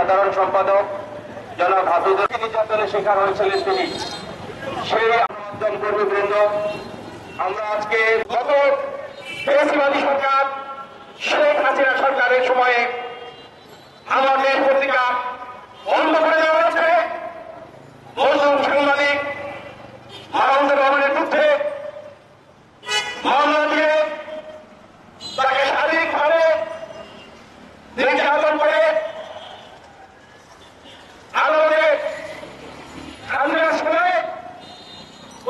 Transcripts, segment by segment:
সাধারণ সম্পাদক জনাব হাফিজুর নির্যাতনের শিকার হয়েছিলেন তিনি। সেই মাধ্যম কর্মীবৃন্দ, আমরা আজকে গত ফ্যাসিবাদী সরকার শেখ হাসিনা সরকারের সময়ে আমাদের পত্রিকা বন্ধ করে দেওয়া হয়েছে। মজলুম সাংবাদিক মাহমুদুর রহমানের বিরুদ্ধে মামলা দিয়ে তাকে শারীরিকভাবে নির্যাতন করে আলোকে খানদাস করে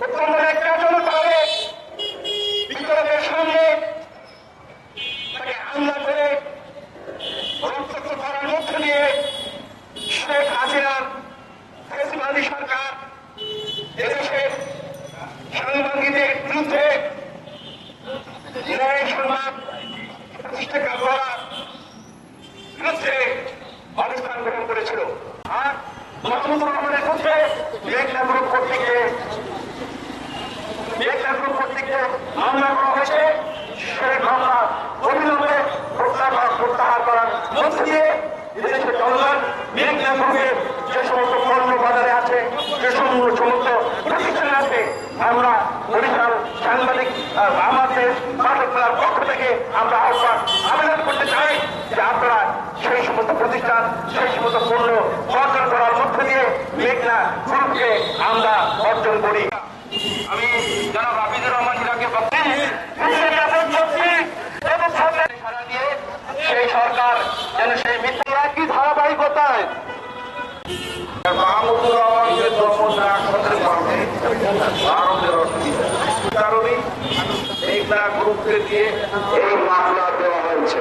উত্তমদের একটা জন্য তাহলে বিচারকের সামনে তাকে হামলা করে রক্তাক্ত করার মধ্যে দিয়ে শেখ হাসিনার ফ্যাসিবাদী সরকার এদেশের সাংবাদিকদের বিরুদ্ধে ন্যায় সংবাদ প্রতিষ্ঠা করার বিরুদ্ধে অবস্থান গ্রহণ করেছিল। আর মাহমুদুর রহমানের বিরুদ্ধে মেঘনা গ্রুপ কর্তৃক মামলা করা হয়েছে। সেই মামলা অবিলম্বে প্রত্যাহার করার মধ্য দিয়ে বিদেশে চলমান মেঘনা গ্রুপের যে সমস্ত পণ্য বাজারে আছে, যে সমস্ত প্রতিষ্ঠান আছে, আমরা বরিশাল সাংবাদিক আমাদের পাঠকদের পক্ষ থেকে আমরা আবেদন করতে চাই যে আপনারা সেই সমস্ত প্রতিষ্ঠান, সেই সমস্ত পণ্য অর্জন করার মধ্য দিয়ে মেঘনা গ্রুপকে আমরা অর্জন করি। আমি জনাব হাফিজুর রহমান ইরাকে সারা দিয়ে সেই সরকার যেন সেই মিথ্যা একই ধারাবাহিকতায় মাহমুদুর রহমানকে ভারতের কারণে মেঘনা গ্রুপকে দিয়ে এই মামলা দেওয়া হয়েছে।